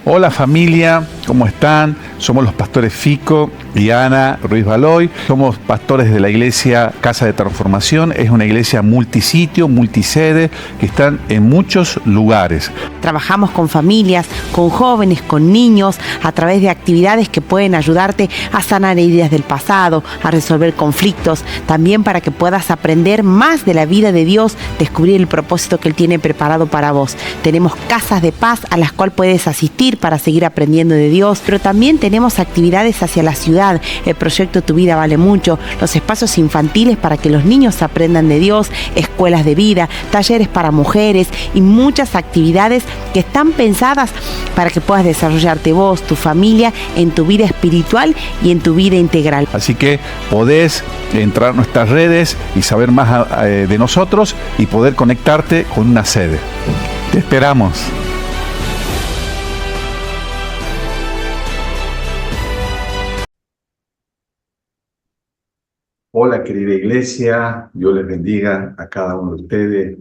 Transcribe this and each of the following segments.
Hola familia, ¿cómo están? Somos los pastores Fico y Ana Ruiz Baloy. Somos pastores de la iglesia Casa de Transformación. Es una iglesia multisitio, multisede, que están en muchos lugares. Trabajamos con familias, con jóvenes, con niños, a través de actividades que pueden ayudarte a sanar heridas del pasado, a resolver conflictos, también para que puedas aprender más de la vida de Dios, descubrir el propósito que Él tiene preparado para vos. Tenemos casas de paz a las cuales puedes asistir para seguir aprendiendo de Dios, pero también tenemos actividades hacia la ciudad, el proyecto Tu Vida Vale Mucho, los espacios infantiles para que los niños aprendan de Dios, escuelas de vida, talleres para mujeres y muchas actividades que están pensadas para que puedas desarrollarte vos, tu familia, en tu vida espiritual y en tu vida integral. Así que podés entrar a nuestras redes y saber más de nosotros y poder conectarte con una sede. Te esperamos. Hola querida iglesia, Dios les bendiga a cada uno de ustedes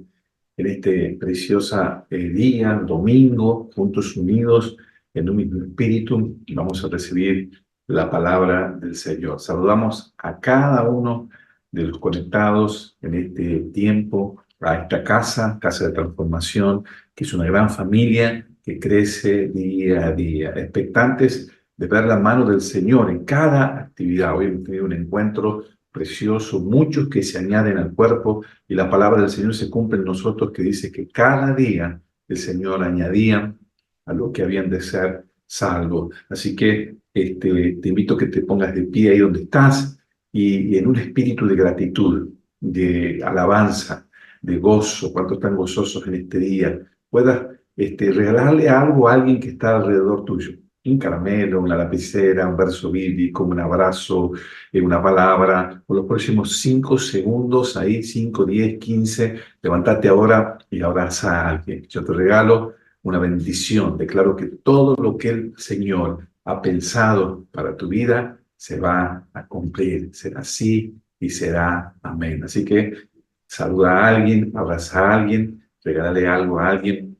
en este precioso día, domingo, juntos unidos en un mismo espíritu. Vamos a recibir la palabra del Señor. Saludamos a cada uno de los conectados en este tiempo, a esta casa de transformación, que es una gran familia que crece día a día, expectantes de ver la mano del Señor en cada actividad. Hoy hemos tenido un encuentro precioso, muchos que se añaden al cuerpo, y la palabra del Señor se cumple en nosotros, que dice que cada día el Señor añadía a lo que habían de ser salvos. Así que te invito a que te pongas de pie ahí donde estás y en un espíritu de gratitud, de alabanza, de gozo, cuántos están gozosos en este día, puedas regalarle algo a alguien que está alrededor tuyo. Un caramelo, una lapicera, un verso bíblico, un abrazo, una palabra. Por los próximos 5 segundos, ahí 5, 10, 15, levántate ahora y abraza a alguien. Yo te regalo una bendición. Declaro que todo lo que el Señor ha pensado para tu vida se va a cumplir. Será así y será amén. Así que saluda a alguien, abraza a alguien, regálale algo a alguien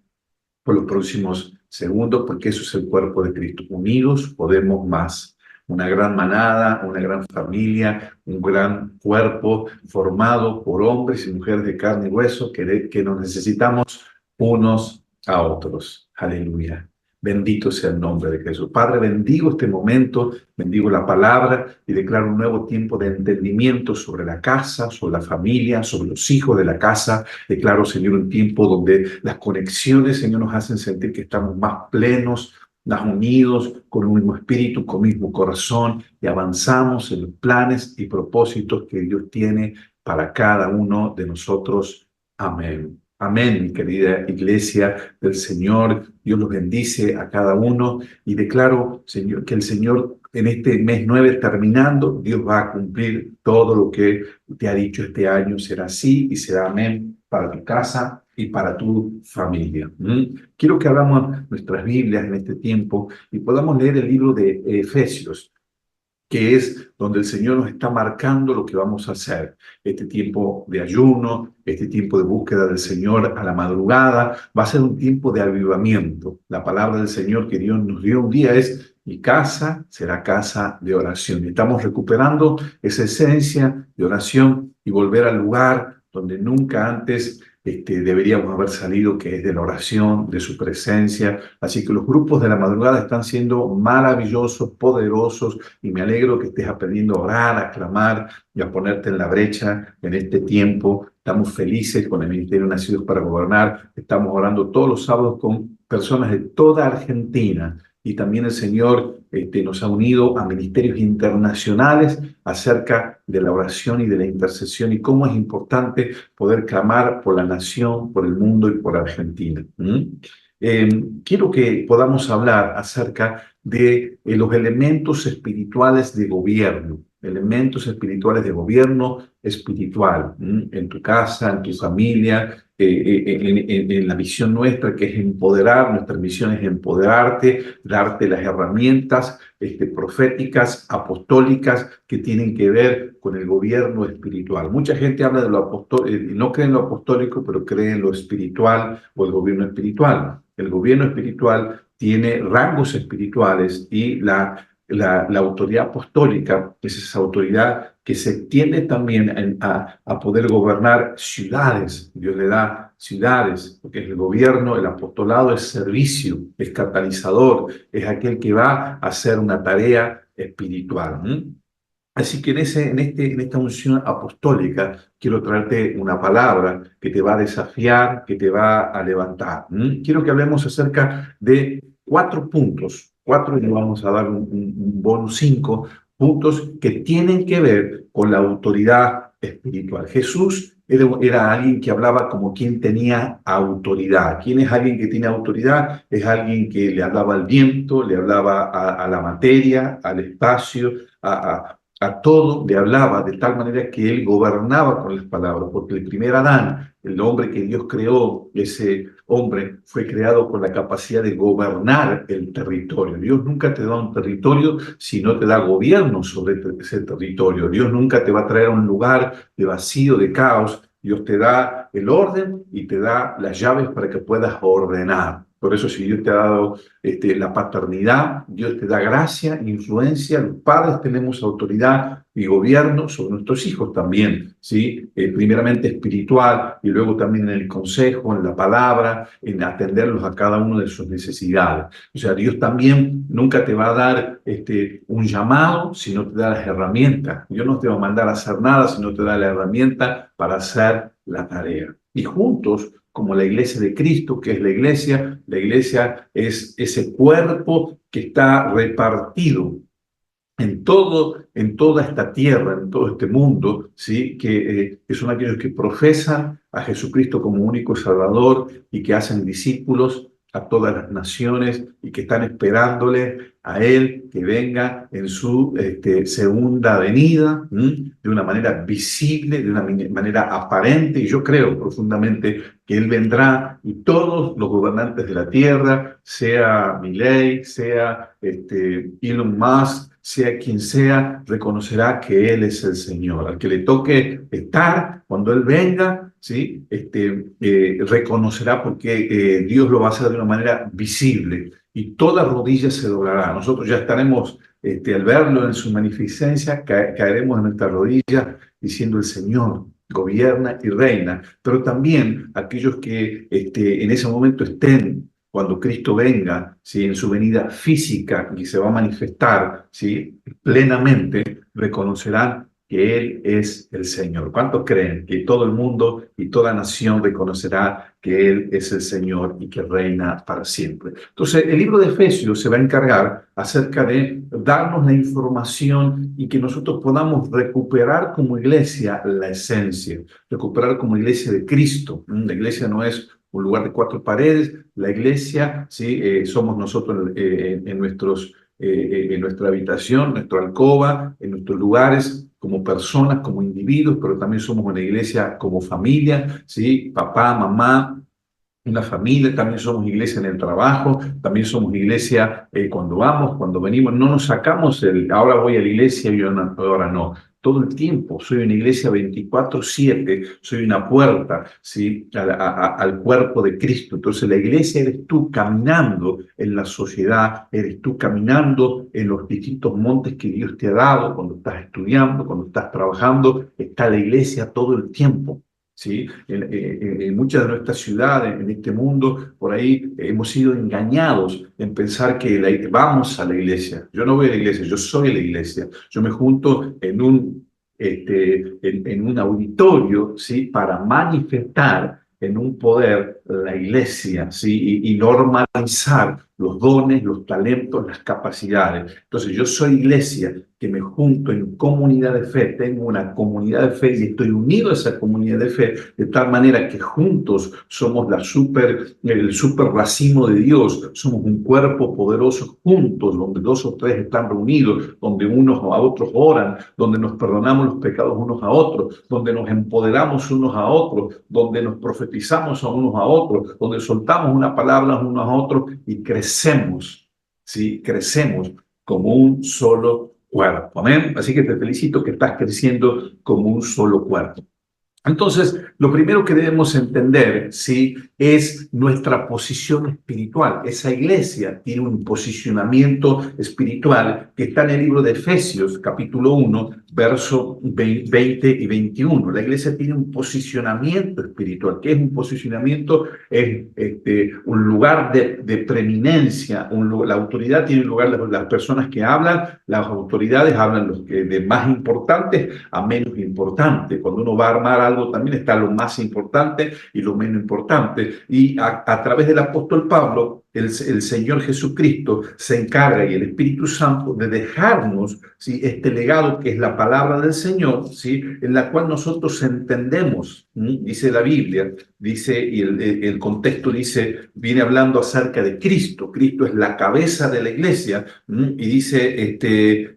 por los próximos segundos, porque eso es el cuerpo de Cristo. Unidos podemos más. Una gran manada, una gran familia, un gran cuerpo formado por hombres y mujeres de carne y hueso que nos necesitamos unos a otros. Aleluya. Bendito sea el nombre de Jesús. Padre, bendigo este momento, bendigo la palabra y declaro un nuevo tiempo de entendimiento sobre la casa, sobre la familia, sobre los hijos de la casa. Declaro, Señor, un tiempo donde las conexiones, Señor, nos hacen sentir que estamos más plenos, más unidos, con un mismo espíritu, con un mismo corazón, y avanzamos en los planes y propósitos que Dios tiene para cada uno de nosotros. Amén. Amén, mi querida iglesia del Señor. Dios los bendice a cada uno y declaro, Señor, que el Señor en este mes 9 terminando, Dios va a cumplir todo lo que te ha dicho este año. Será así y será amén para tu casa y para tu familia. Quiero que abramos nuestras Biblias en este tiempo y podamos leer el libro de Efesios, que es donde el Señor nos está marcando lo que vamos a hacer. Este tiempo de ayuno, este tiempo de búsqueda del Señor a la madrugada, va a ser un tiempo de avivamiento. La palabra del Señor que Dios nos dio un día es: mi casa será casa de oración. Y estamos recuperando esa esencia de oración y volver al lugar donde nunca antes deberíamos haber salido, que es de la oración, de su presencia. Así que los grupos de la madrugada están siendo maravillosos, poderosos, y me alegro que estés aprendiendo a orar, a clamar y a ponerte en la brecha en este tiempo. Estamos felices con el Ministerio Nacidos para Gobernar. Estamos orando todos los sábados con personas de toda Argentina. Y también el Señor nos ha unido a ministerios internacionales acerca de la oración y de la intercesión, y cómo es importante poder clamar por la nación, por el mundo y por Argentina. Quiero que podamos hablar acerca de los elementos espirituales de gobierno. Elementos espirituales de gobierno espiritual, en tu casa, en tu familia, en la misión nuestra, que es empoderar. Nuestra misión es empoderarte, darte las herramientas proféticas, apostólicas, que tienen que ver con el gobierno espiritual. Mucha gente habla de lo apostólico, no cree en lo apostólico, pero cree en lo espiritual o el gobierno espiritual. El gobierno espiritual tiene rangos espirituales y la autoridad apostólica es esa autoridad que se tiende también a poder gobernar ciudades. Dios le da ciudades, porque el gobierno, el apostolado es servicio, es catalizador, es aquel que va a hacer una tarea espiritual. Así que en esta unción apostólica quiero traerte una palabra que te va a desafiar, que te va a levantar. Quiero que hablemos acerca de 4 puntos, 4 y le vamos a dar un bonus 5 puntos que tienen que ver con la autoridad espiritual. Jesús era alguien que hablaba como quien tenía autoridad. ¿Quién es alguien que tiene autoridad? Es alguien que le hablaba al viento, le hablaba a la materia, al espacio, a todo le hablaba de tal manera que él gobernaba con las palabras, porque el primer Adán, el hombre que Dios creó, ese hombre fue creado con la capacidad de gobernar el territorio. Dios nunca te da un territorio si no te da gobierno sobre ese territorio. Dios nunca te va a traer a un lugar de vacío, de caos. Dios te da el orden y te da las llaves para que puedas ordenar. Por eso, si Dios te ha dado la paternidad, Dios te da gracia, influencia. Los padres tenemos autoridad y gobierno sobre nuestros hijos también, ¿sí? Primeramente espiritual y luego también en el consejo, en la palabra, en atenderlos a cada uno de sus necesidades. O sea, Dios también nunca te va a dar un llamado si no te da las herramientas. Dios no te va a mandar a hacer nada si no te da la herramienta para hacer la tarea. Y juntos, como la iglesia de Cristo, que es la iglesia es ese cuerpo que está repartido en toda esta tierra, en todo este mundo, ¿sí? Que son aquellos que profesan a Jesucristo como único Salvador y que hacen discípulos a todas las naciones y que están esperándole a Él que venga en su segunda venida, de una manera visible, de una manera aparente, y yo creo profundamente que Él vendrá y todos los gobernantes de la tierra, sea Milei, sea Elon Musk, sea quien sea, reconocerá que Él es el Señor. Al que le toque estar, cuando Él venga, ¿sí? Reconocerá porque Dios lo va a hacer de una manera visible y toda rodilla se doblará. Nosotros ya estaremos, al verlo en su magnificencia, caeremos en nuestras rodillas diciendo: el Señor gobierna y reina. Pero también aquellos que en ese momento estén, cuando Cristo venga, ¿sí? En su venida física y se va a manifestar, ¿sí? Plenamente, reconocerán que Él es el Señor. ¿Cuántos creen que todo el mundo y toda nación reconocerá que Él es el Señor y que reina para siempre? Entonces, el libro de Efesios se va a encargar acerca de darnos la información y que nosotros podamos recuperar como iglesia la esencia, recuperar como iglesia de Cristo. La iglesia no es un lugar de 4 paredes. La iglesia, ¿sí? Somos nosotros en nuestra habitación, nuestra alcoba, en nuestros lugares, como personas, como individuos, pero también somos una iglesia como familia, ¿sí? Papá, mamá, una familia, también somos iglesia en el trabajo, también somos iglesia cuando vamos, cuando venimos. No nos sacamos ahora voy a la iglesia y ahora no. Todo el tiempo soy una iglesia 24/7, soy una puerta, ¿sí? Al cuerpo de Cristo. Entonces la iglesia eres tú caminando en la sociedad, eres tú caminando en los distintos montes que Dios te ha dado, cuando estás estudiando, cuando estás trabajando, está la iglesia todo el tiempo. ¿Sí? En muchas de nuestras ciudades, en este mundo, por ahí hemos sido engañados en pensar que vamos a la iglesia. Yo no voy a la iglesia, yo soy la iglesia. Yo me junto en un auditorio, ¿sí? Para manifestar en un poder la iglesia, ¿sí? Y normalizar los dones, los talentos, las capacidades. Entonces, yo soy iglesia que me junto en comunidad de fe, tengo una comunidad de fe y estoy unido a esa comunidad de fe, de tal manera que juntos somos el super racimo de Dios, somos un cuerpo poderoso juntos, donde 2 o 3 están reunidos, donde unos a otros oran, donde nos perdonamos los pecados unos a otros, donde nos empoderamos unos a otros, donde nos profetizamos a unos a otros, donde soltamos una palabra unos a otros y crecemos, ¿sí? Crecemos como un solo cuerpo. Amén. Así que te felicito que estás creciendo como un solo cuerpo. Entonces, lo primero que debemos entender, ¿sí? es nuestra posición espiritual. Esa iglesia tiene un posicionamiento espiritual que está en el libro de Efesios, capítulo 1, verso 20 y 21. La iglesia tiene un posicionamiento espiritual. ¿Qué es un posicionamiento? Es un lugar de preeminencia. La autoridad tiene un lugar, las personas que hablan, las autoridades hablan los que de más importantes a menos importantes. Cuando uno va a armar algo también está lo más importante y lo menos importante. Y a través del apóstol Pablo, el Señor Jesucristo se encarga y el Espíritu Santo de dejarnos, ¿sí?, este legado que es la palabra del Señor, ¿sí?, en la cual nosotros entendemos, dice la Biblia, dice, y el contexto dice, viene hablando acerca de Cristo. Cristo es la cabeza de la iglesia, y dice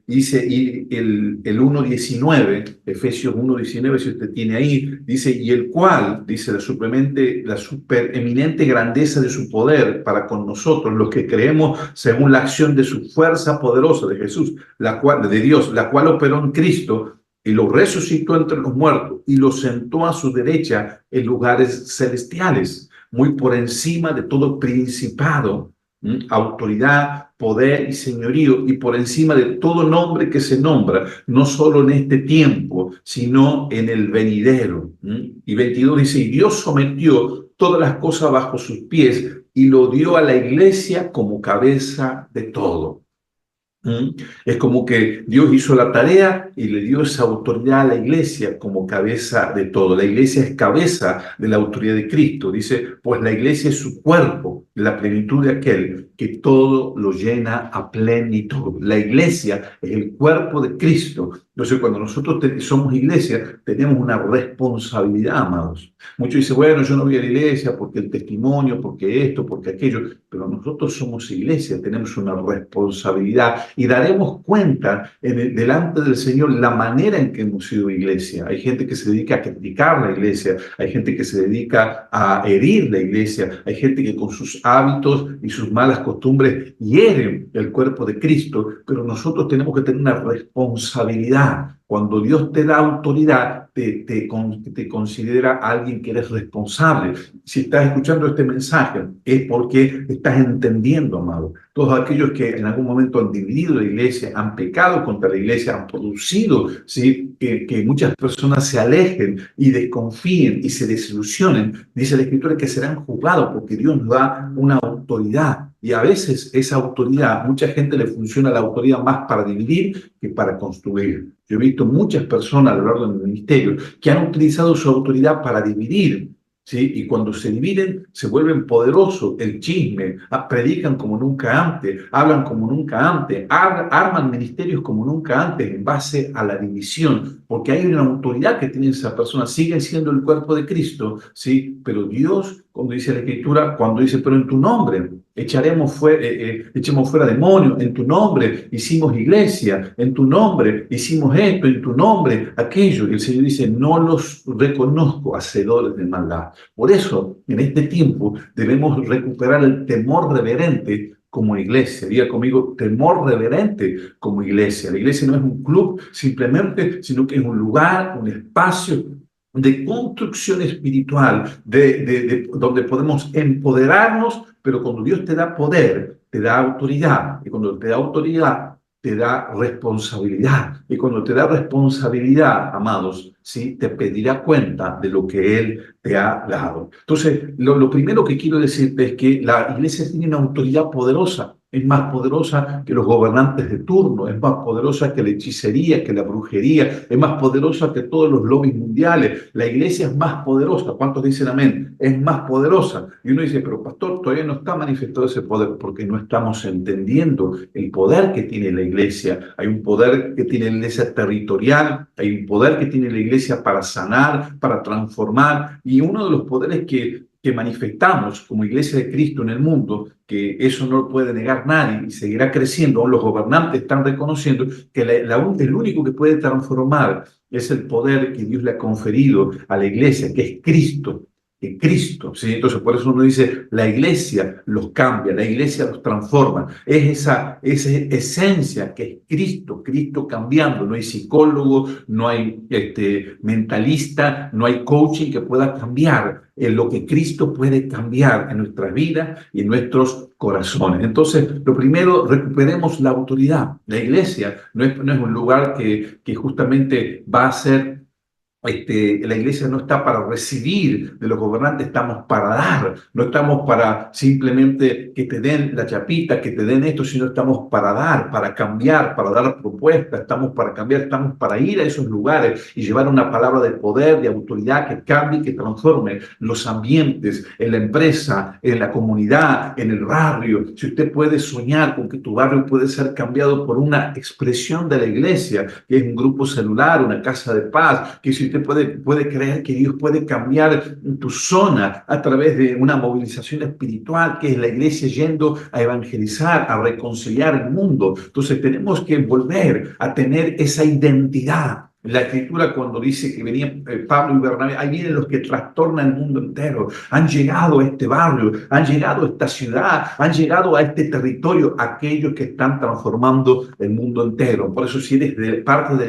y el 1.19, Efesios 1.19, si usted tiene ahí, dice, y el cual, dice, la supereminente grandeza de su poder para con nosotros, los que creemos según la acción de su fuerza poderosa de Jesús, de Dios, la cual operó en Cristo y lo resucitó entre los muertos y lo sentó a su derecha en lugares celestiales, muy por encima de todo principado, autoridad, poder y señorío, y por encima de todo nombre que se nombra, no solo en este tiempo, sino en el venidero. Y 22 dice, y Dios sometió todas las cosas bajo sus pies y lo dio a la iglesia como cabeza de todo. Es como que Dios hizo la tarea y le dio esa autoridad a la iglesia como cabeza de todo. La iglesia es cabeza de la autoridad de Cristo. Dice, pues la iglesia es su cuerpo, la plenitud de aquel que todo lo llena a plenitud. La iglesia es el cuerpo de Cristo. Entonces, cuando nosotros somos iglesia, tenemos una responsabilidad, amados. Muchos dicen, bueno, yo no voy a la iglesia porque el testimonio, porque esto, porque aquello, pero nosotros somos iglesia, tenemos una responsabilidad y daremos cuenta delante del Señor la manera en que hemos sido iglesia. Hay gente que se dedica a criticar la iglesia, hay gente que se dedica a herir la iglesia, hay gente que con sus hábitos y sus malas costumbres hieren el cuerpo de Cristo, pero nosotros tenemos que tener una responsabilidad. Cuando Dios te da autoridad, te considera alguien que eres responsable. Si estás escuchando este mensaje, es porque estás entendiendo, amado. Todos aquellos que en algún momento han dividido la iglesia, han pecado contra la iglesia, han producido, ¿sí?, que muchas personas se alejen y desconfíen y se desilusionen. Dice la Escritura que serán juzgados porque Dios nos da una autoridad. Y a veces esa autoridad, mucha gente le funciona la autoridad más para dividir que para construir. Yo he visto muchas personas a lo largo del ministerio que han utilizado su autoridad para dividir, ¿sí? Y cuando se dividen, se vuelven poderosos. El chisme, predican como nunca antes, hablan como nunca antes, arman ministerios como nunca antes en base a la división, porque hay una autoridad que tiene esa persona. Siguen siendo el cuerpo de Cristo, ¿sí? Pero Dios, cuando dice la Escritura, cuando dice, pero en tu nombre echemos fuera demonios, en tu nombre hicimos iglesia, en tu nombre hicimos esto, en tu nombre aquello. Y el Señor dice, no los reconozco hacedores de maldad. Por eso, en este tiempo, debemos recuperar el temor reverente como iglesia. Diga conmigo, temor reverente como iglesia. La iglesia no es un club simplemente, sino que es un lugar, un espacio de construcción espiritual, donde podemos empoderarnos, pero cuando Dios te da poder, te da autoridad, y cuando te da autoridad, te da responsabilidad, y cuando te da responsabilidad, amados, ¿sí?, te pedirá cuenta de lo que Él te ha dado. Entonces, lo primero que quiero decirte es que la iglesia tiene una autoridad poderosa. Es más poderosa que los gobernantes de turno, es más poderosa que la hechicería, que la brujería, es más poderosa que todos los lobbies mundiales. La iglesia es más poderosa. ¿Cuántos dicen amén? Es más poderosa. Y uno dice, pero pastor, todavía no está manifestado ese poder porque no estamos entendiendo el poder que tiene la iglesia. Hay un poder que tiene la iglesia territorial, hay un poder que tiene la iglesia para sanar, para transformar. Y uno de los poderes que manifestamos como iglesia de Cristo en el mundo, que eso no lo puede negar nadie y seguirá creciendo, los gobernantes están reconociendo que el único que puede transformar es el poder que Dios le ha conferido a la iglesia, que es Cristo. que Cristo, ¿sí? Entonces, por eso uno dice, la iglesia los cambia, la iglesia los transforma. Es esa esencia que es Cristo, Cristo cambiando. No hay psicólogo, no hay mentalista, no hay coaching que pueda cambiar lo que Cristo puede cambiar en nuestra vida y en nuestros corazones. Entonces, lo primero, recuperemos la autoridad. La iglesia no es un lugar que justamente va a ser la iglesia no está para recibir de los gobernantes, estamos para dar, no estamos para simplemente que te den la chapita, que te den esto, sino estamos para dar, para cambiar, para dar propuestas, estamos para cambiar, estamos para ir a esos lugares y llevar una palabra de poder, de autoridad que cambie, que transforme los ambientes en la empresa, en la comunidad, en el barrio. Si usted puede soñar con que tu barrio puede ser cambiado por una expresión de la iglesia, que es un grupo celular, una casa de paz, que si usted puede creer que Dios puede cambiar tu zona a través de una movilización espiritual, que es la iglesia yendo a evangelizar, a reconciliar el mundo. Entonces tenemos que volver a tener esa identidad. La escritura cuando dice que venían Pablo y Bernabé, ahí vienen los que trastornan el mundo entero, han llegado a este barrio, han llegado a esta ciudad, han llegado a este territorio, aquellos que están transformando el mundo entero. Por eso si eres parte de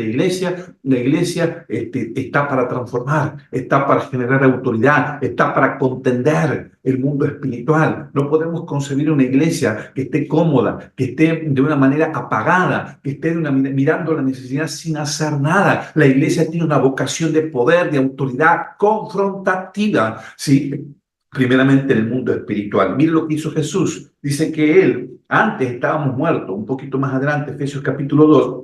la iglesia está para transformar, está para generar autoridad, está para contender el mundo espiritual. No podemos concebir una iglesia que esté cómoda, que esté de una manera apagada, que esté mirando la necesidad sin hacer nada. La iglesia tiene una vocación de poder, de autoridad confrontativa, ¿sí? Primeramente en el mundo espiritual. Mire lo que hizo Jesús. Dice que él, antes estábamos muertos, un poquito más adelante, Efesios capítulo 2,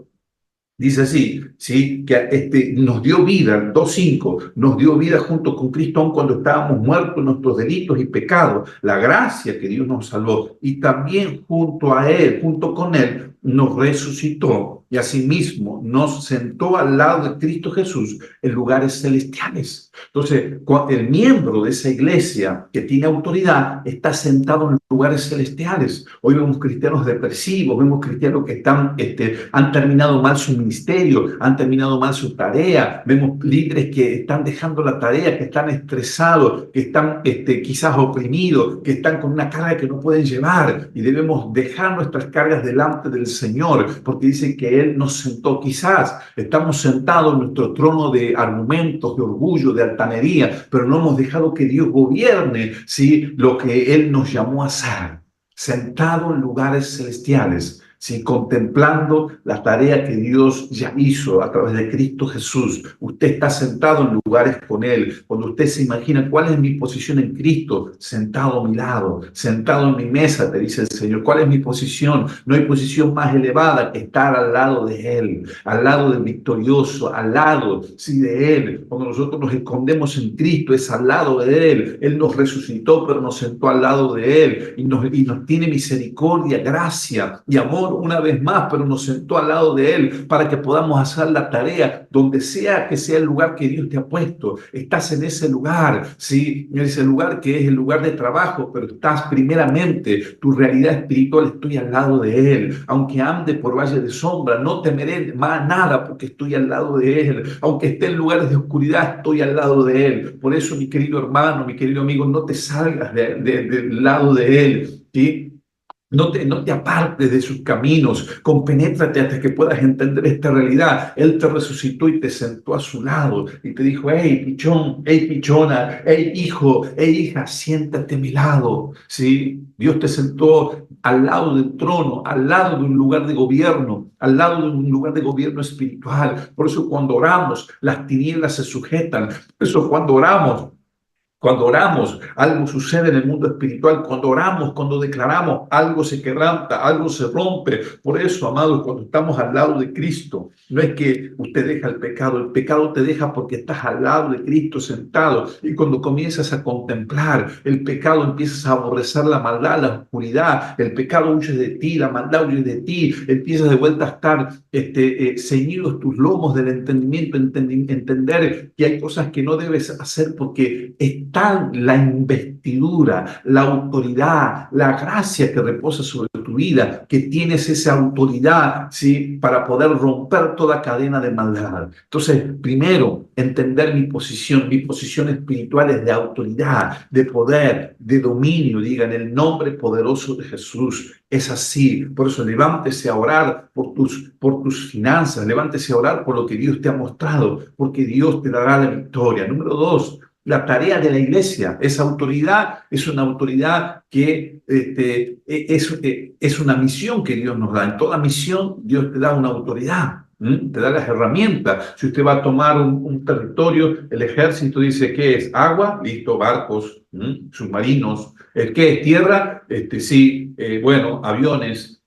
dice así, ¿sí? Que nos dio vida, 2:5, nos dio vida junto con Cristo aun cuando estábamos muertos en nuestros delitos y pecados. La gracia que Dios nos salvó y también junto a Él, junto con Él, nos resucitó y asimismo nos sentó al lado de Cristo Jesús en lugares celestiales. Entonces, el miembro de esa iglesia que tiene autoridad está sentado en lugares celestiales. Hoy vemos cristianos depresivos, vemos cristianos que han terminado mal su ministerio, han terminado mal su tarea, vemos líderes que están dejando la tarea, que están estresados, que están quizás oprimidos, que están con una carga que no pueden llevar, y debemos dejar nuestras cargas delante del Señor, porque dice que Él nos sentó. Quizás estamos sentados en nuestro trono de argumentos, de orgullo, de altanería, pero no hemos dejado que Dios gobierne, ¿sí?, lo que Él nos llamó a hacer, sentado en lugares celestiales, ¿sí?, contemplando la tarea que Dios ya hizo a través de Cristo Jesús. Usted está sentado en lugares con Él. Cuando usted se imagina cuál es mi posición en Cristo, sentado a mi lado, sentado en mi mesa, te dice el Señor, ¿cuál es mi posición? No hay posición más elevada que estar al lado de Él, al lado del victorioso, al lado, sí, de Él. Cuando nosotros nos escondemos en Cristo, es al lado de Él. Él nos resucitó, pero nos sentó al lado de Él y nos tiene misericordia, gracia y amor una vez más, pero nos sentó al lado de Él para que podamos hacer la tarea donde sea que sea el lugar que Dios te ha puesto. Estás en ese lugar, ¿sí? En ese lugar que es el lugar de trabajo, pero estás primeramente, tu realidad espiritual, estoy al lado de Él. Aunque ande por valle de sombra, no temeré más nada porque estoy al lado de Él. Aunque esté en lugares de oscuridad, estoy al lado de Él. Por eso, mi querido hermano, mi querido amigo, no te salgas del lado de Él, ¿sí? No te apartes de sus caminos, compenétrate hasta que puedas entender esta realidad. Él te resucitó y te sentó a su lado y te dijo, hey, pichón, hey, pichona, hey, hijo, hey, hija, siéntate a mi lado, ¿sí? Dios te sentó al lado del trono, al lado de un lugar de gobierno, al lado de un lugar de gobierno espiritual. Por eso cuando oramos, las tinieblas se sujetan. Por eso cuando oramos, algo sucede en el mundo espiritual. Cuando oramos, cuando declaramos, algo se quebranta, algo se rompe. Por eso, amados, cuando estamos al lado de Cristo, no es que usted deja el pecado te deja porque estás al lado de Cristo sentado. Y cuando comienzas a contemplar el pecado, empiezas a aborrecer la maldad, la oscuridad. El pecado huye de ti, la maldad huye de ti. Empiezas de vuelta a estar ceñidos tus lomos del entendimiento, entender que hay cosas que no debes hacer porque está la investidura, la autoridad, la gracia que reposa sobre tu vida, que tienes esa autoridad, ¿sí? Para poder romper toda cadena de maldad. Entonces, primero, entender mi posición espiritual es de autoridad, de poder, de dominio, diga, en el nombre poderoso de Jesús. Es así. Por eso, levántese a orar por tus finanzas, levántese a orar por lo que Dios te ha mostrado, porque Dios te dará la victoria. Número dos, la tarea de la iglesia. Esa autoridad es una autoridad que es una misión que Dios nos da. En toda misión Dios te da una autoridad, te da las herramientas. Si usted va a tomar un territorio, el ejército dice, ¿qué es? Agua, listo, barcos, submarinos. ¿Qué es? Tierra, sí, bueno, aviones,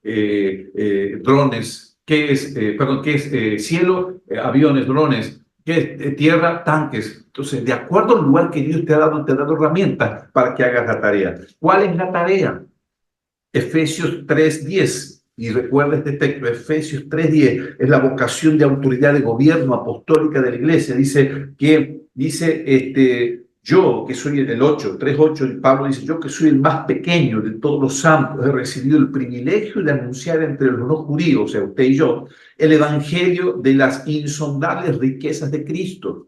drones. ¿Qué es? ¿Qué es? Cielo, aviones, drones. ¿Qué es? Tierra, tanques. Entonces, de acuerdo al lugar que Dios te ha dado herramientas para que hagas la tarea. ¿Cuál es la tarea? Efesios 3:10. Y recuerda este texto, Efesios 3:10, es la vocación de autoridad de gobierno apostólica de la iglesia. Yo que soy el 3:8, y Pablo dice, yo que soy el más pequeño de todos los santos, he recibido el privilegio de anunciar entre los no judíos, o sea, usted y yo, el evangelio de las insondables riquezas de Cristo.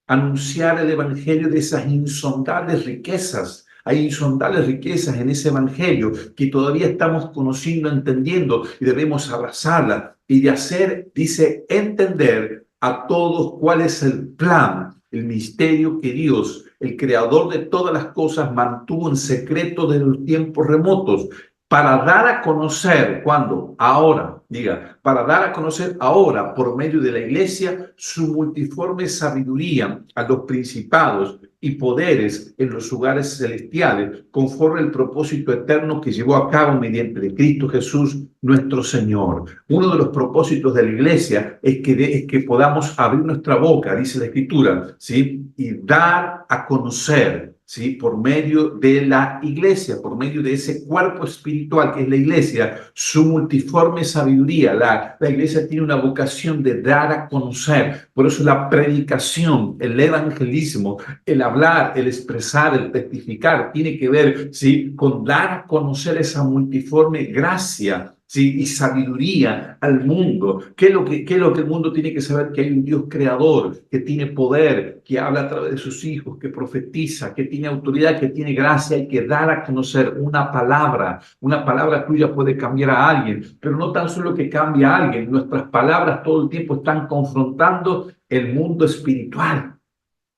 Anunciar el evangelio de esas insondables riquezas. Hay insondables riquezas en ese evangelio que todavía estamos conociendo, entendiendo, y debemos abrazarla y de hacer, dice, entender a todos cuál es el plan, el misterio que Dios, el creador de todas las cosas, mantuvo en secreto desde los tiempos remotos, para dar a conocer, ¿cuándo? Ahora, diga, para dar a conocer ahora, por medio de la iglesia, su multiforme sabiduría a los principados y poderes en los lugares celestiales, conforme al propósito eterno que llevó a cabo mediante Cristo Jesús, nuestro Señor. Uno de los propósitos de la iglesia es que podamos abrir nuestra boca, dice la Escritura, ¿sí? Y dar a conocer, ¿sí? Por medio de la iglesia, por medio de ese cuerpo espiritual que es la iglesia, su multiforme sabiduría. La iglesia tiene una vocación de dar a conocer. Por eso la predicación, el evangelismo, el hablar, el expresar, el testificar, tiene que ver, ¿sí? Con dar a conocer esa multiforme gracia, ¿sí? Y sabiduría al mundo. ¿Qué es lo que el mundo tiene que saber? Que hay un Dios creador, que tiene poder, que habla a través de sus hijos, que profetiza, que tiene autoridad, que tiene gracia. Hay que dar a conocer una palabra. Una palabra tuya puede cambiar a alguien, pero no tan solo que cambie a alguien. Nuestras palabras todo el tiempo están confrontando el mundo espiritual.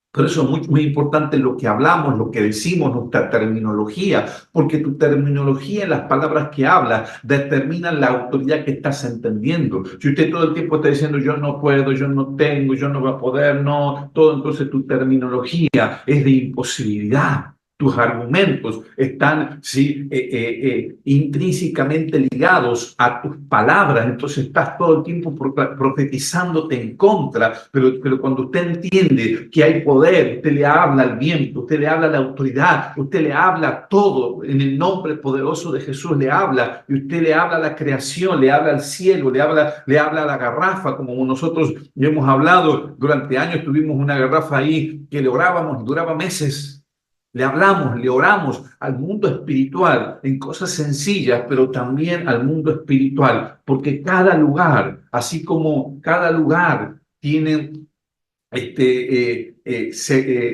Por eso es muy, muy importante lo que hablamos, lo que decimos, nuestra terminología, porque tu terminología en las palabras que hablas determinan la autoridad que estás entendiendo. Si usted todo el tiempo está diciendo yo no puedo, yo no tengo, yo no voy a poder, no, todo, entonces tu terminología es de imposibilidad. Tus argumentos están, ¿sí? Intrínsecamente ligados a tus palabras, entonces estás todo el tiempo profetizándote en contra, pero cuando usted entiende que hay poder, usted le habla al viento, usted le habla a la autoridad, usted le habla a todo, en el nombre poderoso de Jesús le habla, y usted le habla a la creación, le habla al cielo, le habla a la garrafa, como nosotros ya hemos hablado, durante años tuvimos una garrafa ahí que le orábamos y duraba meses. Le hablamos, le oramos al mundo espiritual en cosas sencillas, pero también al mundo espiritual, porque cada lugar, así como cada lugar tiene,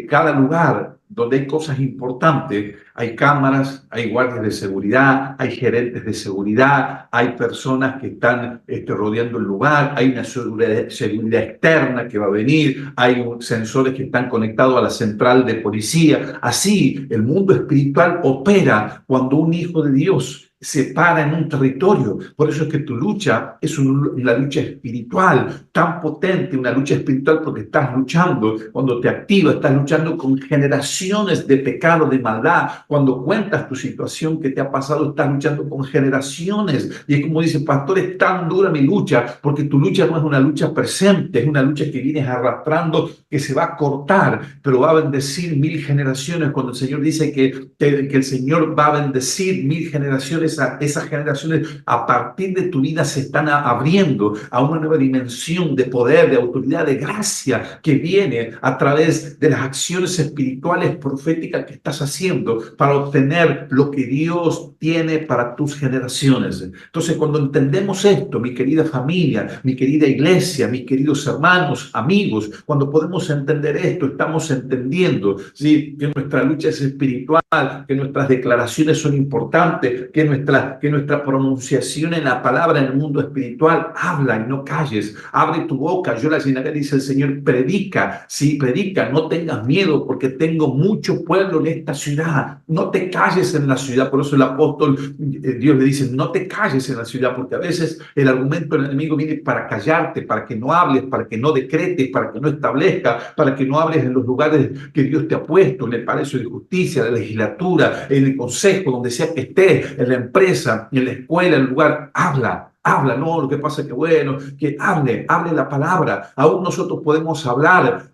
cada lugar donde hay cosas importantes, hay cámaras, hay guardias de seguridad, hay gerentes de seguridad, hay personas que están rodeando el lugar, hay una seguridad externa que va a venir, hay sensores que están conectados a la central de policía. Así, el mundo espiritual opera cuando un hijo de Dios se para en un territorio. Por eso es que tu lucha es una lucha espiritual tan potente, una lucha espiritual porque estás luchando, cuando te activas, estás luchando con generaciones de pecado, de maldad. Cuando cuentas tu situación que te ha pasado, estás luchando con generaciones. Y es como dice, pastor, es tan dura mi lucha, porque tu lucha no es una lucha presente, es una lucha que vienes arrastrando, que se va a cortar, pero va a bendecir 1000 generaciones. Cuando el Señor dice que el Señor va a bendecir 1000 generaciones, esas generaciones a partir de tu vida se están abriendo a una nueva dimensión de poder, de autoridad, de gracia que viene a través de las acciones espirituales proféticas que estás haciendo para obtener lo que Dios tiene para tus generaciones. Entonces, cuando entendemos esto, mi querida familia, mi querida iglesia, mis queridos hermanos, amigos, cuando podemos entender esto, estamos entendiendo, ¿sí?, que nuestra lucha es espiritual, que nuestras declaraciones son importantes, que nuestra pronunciación en la palabra en el mundo espiritual, habla y no calles, abre tu boca, yo la llenaré, dice el Señor, predica, sí, predica, no tengas miedo porque tengo mucho pueblo en esta ciudad, no te calles en la ciudad. Por eso el apóstol, Dios le dice, no te calles en la ciudad, porque a veces el argumento del enemigo viene para callarte, para que no hables, para que no decretes, para que no establezca, para que no hables en los lugares que Dios te ha puesto, en el palacio de justicia, de la legislatura, en el consejo, donde sea que estés, en la empresa, en la escuela, en el lugar. Habla, no, lo que pasa es que bueno, que hable la palabra. Aún nosotros podemos hablar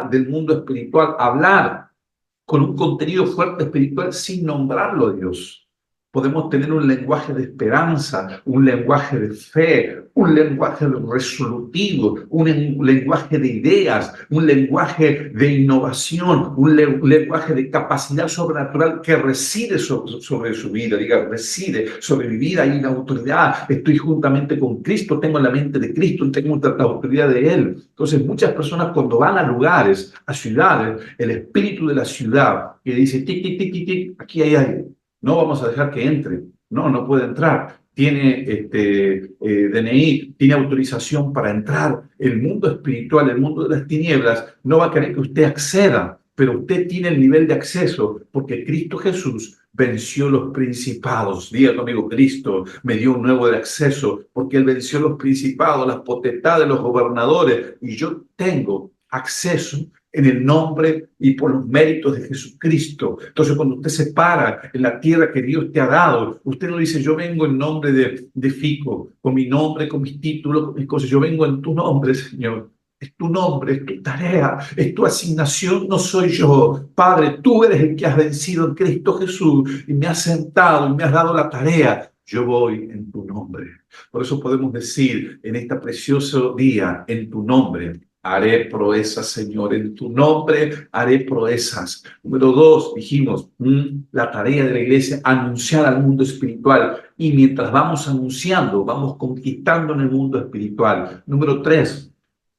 del mundo espiritual, hablar con un contenido fuerte espiritual sin nombrarlo a Dios. Podemos tener un lenguaje de esperanza, un lenguaje de fe, un lenguaje resolutivo, un lenguaje de ideas, un lenguaje de innovación, un lenguaje de capacidad sobrenatural que reside sobre su vida. Diga, reside sobre mi vida, hay una autoridad, estoy juntamente con Cristo, tengo la mente de Cristo, tengo la autoridad de Él. Entonces, muchas personas cuando van a lugares, a ciudades, el espíritu de la ciudad que dice, tic, tic, tic, tic, tic, aquí hay alguien. No vamos a dejar que entre. No puede entrar. Tiene DNI, tiene autorización para entrar. El mundo espiritual, el mundo de las tinieblas, no va a querer que usted acceda, pero usted tiene el nivel de acceso porque Cristo Jesús venció los principados. Diga conmigo, Cristo me dio un nuevo de acceso porque Él venció los principados, las potestades, los gobernadores, y yo tengo acceso en el nombre y por los méritos de Jesucristo. Entonces, cuando usted se para en la tierra que Dios te ha dado, usted no dice, yo vengo en nombre de Fico, con mi nombre, con mis títulos, con mis cosas. Yo vengo en tu nombre, Señor. Es tu nombre, es tu tarea, es tu asignación, no soy yo. Padre, tú eres el que has vencido en Cristo Jesús y me has sentado y me has dado la tarea. Yo voy en tu nombre. Por eso podemos decir en este precioso día, en tu nombre, haré proezas, Señor, en tu nombre haré proezas. Número 2, dijimos, la tarea de la iglesia, anunciar al mundo espiritual. Y mientras vamos anunciando, vamos conquistando en el mundo espiritual. Número 3,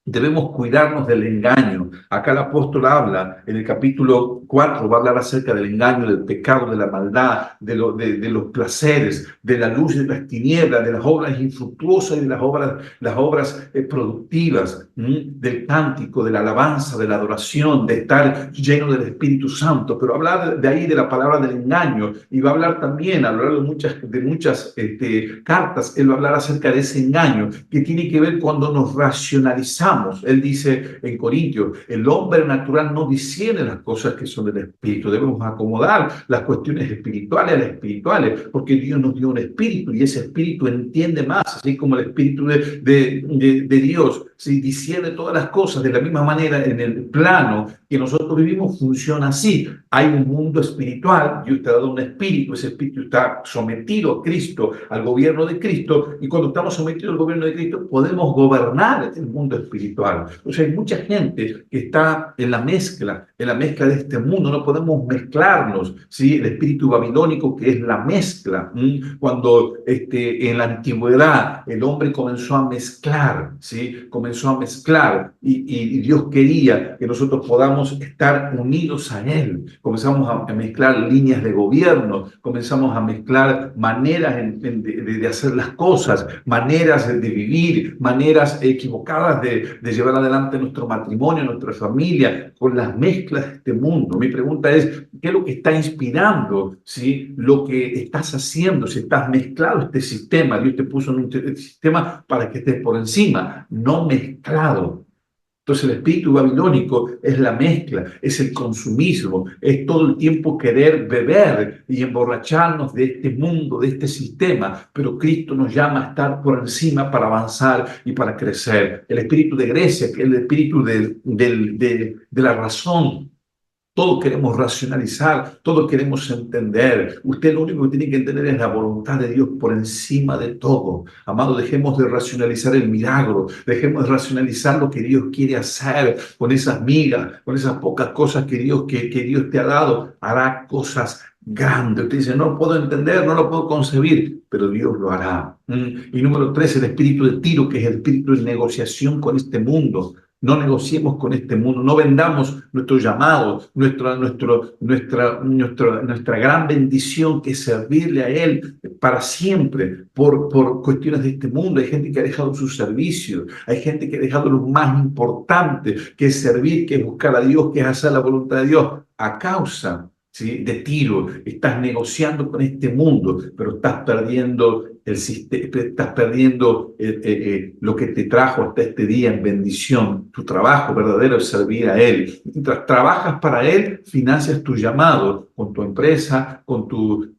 debemos cuidarnos del engaño. Acá el apóstol habla, en el capítulo 4, va a hablar acerca del engaño, del pecado, de la maldad, de los placeres, de la luz y de las tinieblas, de las obras infructuosas y de las obras productivas, del cántico, de la alabanza, de la adoración, de estar lleno del Espíritu Santo. Pero hablar de ahí de la palabra del engaño, y va a hablar también, a lo largo de muchas cartas, él va a hablar acerca de ese engaño, que tiene que ver cuando nos racionalizamos. Él dice en Corintios, el hombre natural no discierne las cosas que son del espíritu. Debemos acomodar las cuestiones espirituales a las espirituales, porque Dios nos dio un espíritu y ese espíritu entiende más, así como el espíritu de Dios, si discierne todas las cosas. De la misma manera, en el plano que nosotros vivimos funciona así. Hay un mundo espiritual, Dios te ha dado un espíritu, ese espíritu está sometido a Cristo, al gobierno de Cristo, y cuando estamos sometidos al gobierno de Cristo podemos gobernar el mundo espiritual. O sea, hay mucha gente que está en la mezcla de este mundo. No podemos mezclarnos, ¿sí? El espíritu babilónico, que es la mezcla. Cuando en la antigüedad el hombre comenzó a mezclar, ¿sí? Comenzó a mezclar y Dios quería que nosotros podamos estar unidos a Él. Comenzamos a mezclar líneas de gobierno, comenzamos a mezclar maneras de hacer las cosas, maneras de vivir, maneras equivocadas de llevar adelante nuestro matrimonio, nuestra familia, con las mezclas de este mundo. Mi pregunta es, ¿qué es lo que está inspirando, ¿sí?, lo que estás haciendo? Si estás mezclado este sistema, Dios te puso en un sistema para que estés por encima, no mezclado. Entonces el espíritu babilónico es la mezcla, es el consumismo, es todo el tiempo querer beber y emborracharnos de este mundo, de este sistema, pero Cristo nos llama a estar por encima para avanzar y para crecer. El espíritu de Grecia, que es el espíritu de la razón, Todo queremos racionalizar, todo queremos entender. Usted lo único que tiene que entender es la voluntad de Dios por encima de todo. Amado, dejemos de racionalizar el milagro, dejemos de racionalizar lo que Dios quiere hacer con esas migas, con esas pocas cosas que Dios te ha dado. Hará cosas grandes. Usted dice, no lo puedo entender, no lo puedo concebir, pero Dios lo hará. Y número 3, el espíritu de Tiro, que es el espíritu de negociación con este mundo. No negociemos con este mundo, no vendamos nuestro llamado, nuestra gran bendición que es servirle a Él para siempre por cuestiones de este mundo. Hay gente que ha dejado su servicio, hay gente que ha dejado lo más importante, que es servir, que es buscar a Dios, que es hacer la voluntad de Dios, a causa, ¿sí?, de Tiro. Estás negociando con este mundo, pero estás perdiendo el sistema, estás perdiendo lo que te trajo hasta este día en bendición. Tu trabajo verdadero es servir a Él. Mientras trabajas para Él, financias tu llamado con tu empresa, con tu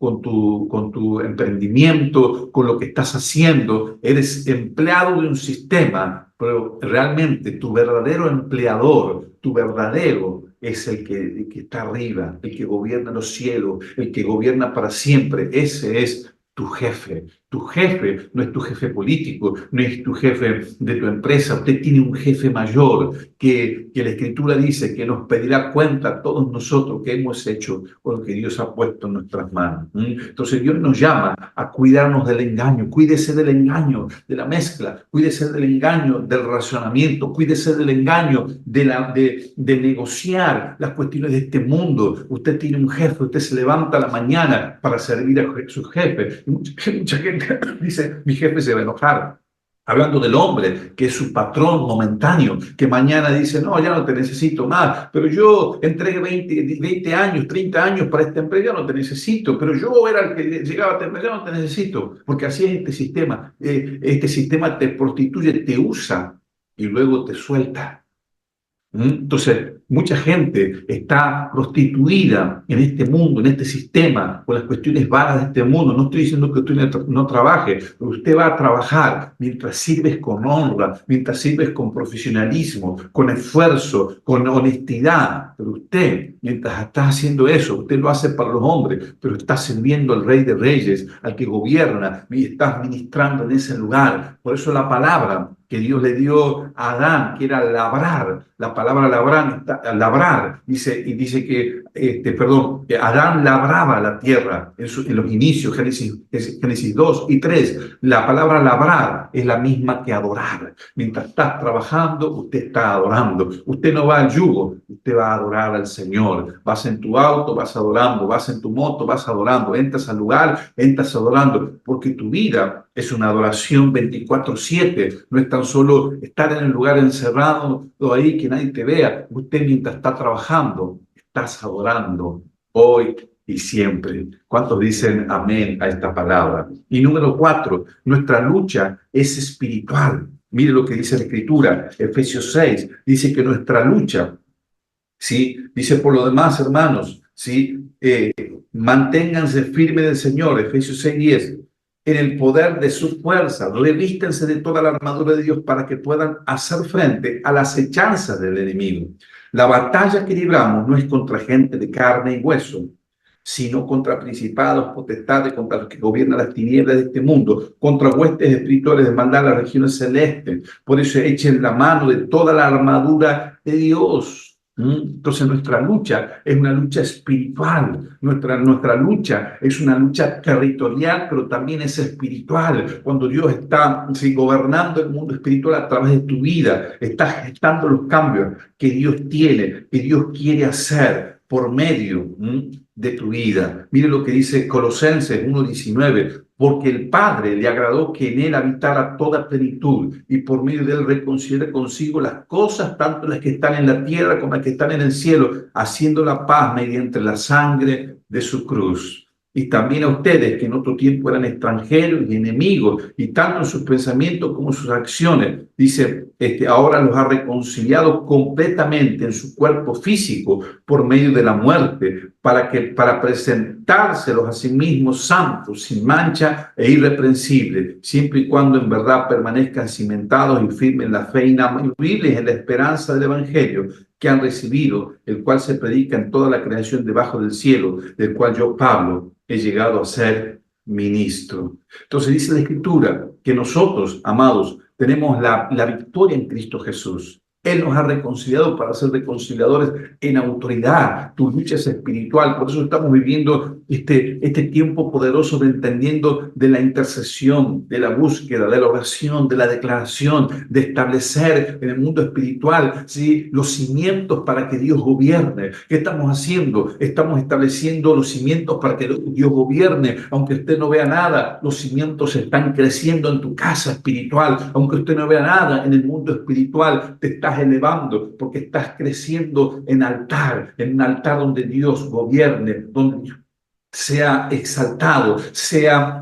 emprendimiento, con lo que estás haciendo. Eres empleado de un sistema, pero realmente tu verdadero empleador, tu verdadero es el que está arriba, el que gobierna los cielos, el que gobierna para siempre. Ese es tu jefe. Tu jefe no es tu jefe político, no es tu jefe de tu empresa. Usted tiene un jefe mayor que la Escritura dice que nos pedirá cuenta a todos nosotros que hemos hecho con lo que Dios ha puesto en nuestras manos. Entonces Dios nos llama a cuidarnos del engaño. Cuídese del engaño, de la mezcla. Cuídese del engaño, del racionamiento. Cuídese del engaño, de negociar las cuestiones de este mundo. Usted tiene un jefe, usted se levanta a la mañana para servir a su jefe. Mucha gente dice, mi jefe se va a enojar. Hablando del hombre, que es su patrón momentáneo, que mañana dice, no, ya no te necesito más, pero yo entregué 20 años, 30 años para esta empresa, ya no te necesito, pero yo era el que llegaba a tener, ya no te necesito, porque así es este sistema te prostituye, te usa y luego te suelta. Entonces, mucha gente está prostituida en este mundo, en este sistema, con las cuestiones vanas de este mundo. No estoy diciendo que usted no trabaje, pero usted va a trabajar mientras sirves con honra, mientras sirves con profesionalismo, con esfuerzo, con honestidad. Pero usted, mientras está haciendo eso, usted lo hace para los hombres, pero está sirviendo al Rey de Reyes, al que gobierna, y estás ministrando en ese lugar. Por eso la palabra que Dios le dio a Adán, que era labrar. La palabra labrar, dice que Adán labraba la tierra en los inicios, Génesis 2 y 3. La palabra labrar es la misma que adorar. Mientras estás trabajando, usted está adorando. Usted no va al yugo, usted va a adorar al Señor. Vas en tu auto, vas adorando. Vas en tu moto, vas adorando. Entras al lugar, entras adorando. Porque tu vida es una adoración 24/7. No es tan solo estar en el lugar encerrado o ahí que nadie te vea. Usted mientras está trabajando, estás adorando hoy y siempre. ¿Cuántos dicen amén a esta palabra? Y número 4, nuestra lucha es espiritual. Mire lo que dice la Escritura, Efesios 6, dice que nuestra lucha, ¿sí? Dice, por lo demás, hermanos, ¿sí? Manténganse firmes del Señor, Efesios 6:10. En el poder de su fuerza, revístense de toda la armadura de Dios para que puedan hacer frente a las acechanzas del enemigo. La batalla que libramos no es contra gente de carne y hueso, sino contra principados, potestades, contra los que gobiernan las tinieblas de este mundo, contra huestes espirituales de maldad en las regiones celestes. Por eso echen la mano de toda la armadura de Dios. Entonces nuestra lucha es una lucha espiritual, nuestra lucha es una lucha territorial, pero también es espiritual. Cuando Dios está gobernando el mundo espiritual a través de tu vida, está gestando los cambios que Dios tiene, que Dios quiere hacer por medio de tu vida. Mire lo que dice Colosenses 1:19. Porque el Padre le agradó que en él habitara toda plenitud y por medio de él reconciliara consigo las cosas, tanto las que están en la tierra como las que están en el cielo, haciendo la paz mediante la sangre de su cruz. Y también a ustedes, que en otro tiempo eran extranjeros y enemigos, y tanto en sus pensamientos como en sus acciones, dice, ahora los ha reconciliado completamente en su cuerpo físico por medio de la muerte, para presentárselos a sí mismos santos, sin mancha e irreprensibles, siempre y cuando en verdad permanezcan cimentados y firmes en la fe inamovibles en la esperanza del Evangelio, que han recibido, el cual se predica en toda la creación debajo del cielo, del cual yo, Pablo, he llegado a ser ministro. Entonces dice la Escritura que nosotros, amados, tenemos la victoria en Cristo Jesús. Él nos ha reconciliado para ser reconciliadores en autoridad. Tu lucha es espiritual. Por eso estamos viviendo este tiempo poderoso de entendiendo de la intercesión, de la búsqueda, de la oración, de la declaración, de establecer en el mundo espiritual, ¿sí?, los cimientos para que Dios gobierne. ¿Qué estamos haciendo? Estamos estableciendo los cimientos para que Dios gobierne. Aunque usted no vea nada, los cimientos están creciendo en tu casa espiritual. Aunque usted no vea nada en el mundo espiritual, te estás elevando porque estás creciendo en un altar donde Dios gobierne, donde Dios sea exaltado, sea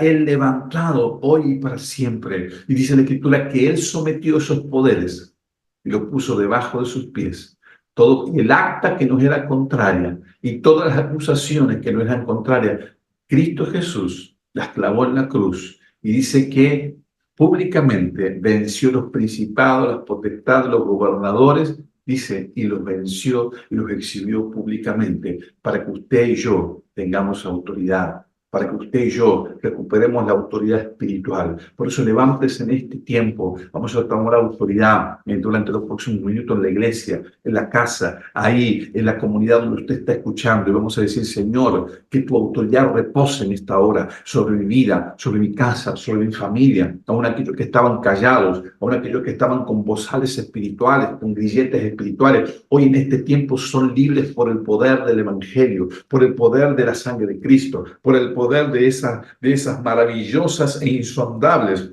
Él levantado hoy y para siempre. Y dice la Escritura que Él sometió esos poderes y lo puso debajo de sus pies. Todo el acta que nos era contraria y todas las acusaciones que nos eran contrarias, Cristo Jesús las clavó en la cruz y dice que públicamente venció los principados, las potestades, los gobernadores, dice, y los venció y los exhibió públicamente para que usted y yo tengamos autoridad, para que usted y yo recuperemos la autoridad espiritual. Por eso levántese en este tiempo. Vamos a tomar autoridad durante los próximos minutos en la iglesia, en la casa, ahí, en la comunidad donde usted está escuchando. Y vamos a decir, Señor, que tu autoridad repose en esta hora sobre mi vida, sobre mi casa, sobre mi familia, aún aquellos que estaban callados, aún aquellos que estaban con bozales espirituales, con grilletes espirituales. Hoy en este tiempo son libres por el poder del Evangelio, por el poder de la sangre de Cristo, por el poder de esas maravillosas e insondables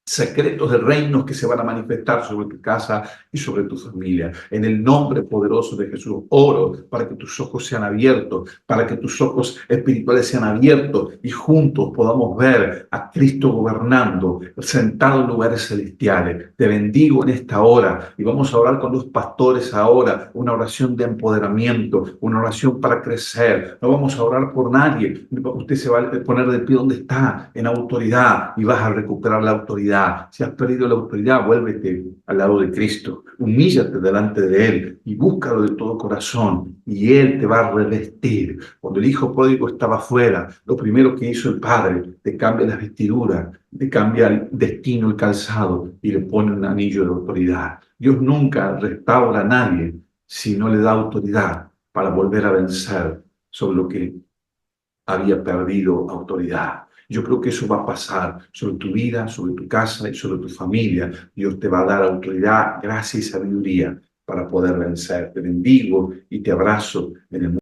secretos de reinos que se van a manifestar sobre tu casa y sobre tu familia. En el nombre poderoso de Jesús, oro para que tus ojos sean abiertos, para que tus ojos espirituales sean abiertos y juntos podamos ver a Cristo gobernando, sentado en lugares celestiales. Te bendigo en esta hora y vamos a orar con los pastores ahora, una oración de empoderamiento, una oración para crecer. No vamos a orar por nadie. Usted se va a poner de pie donde está, en autoridad, y vas a recuperar la autoridad. Si has perdido la autoridad, vuélvete al lado de Cristo, humíllate delante de Él y búscalo de todo corazón y Él te va a revestir. Cuando el hijo pródigo estaba afuera, lo primero que hizo el padre, te cambia las vestiduras, te cambia el destino, el calzado y le pone un anillo de autoridad. Dios nunca restaura a nadie si no le da autoridad para volver a vencer sobre lo que había perdido autoridad. Yo creo que eso va a pasar sobre tu vida, sobre tu casa y sobre tu familia. Dios te va a dar autoridad, gracia y sabiduría para poder vencer. Te bendigo y te abrazo en el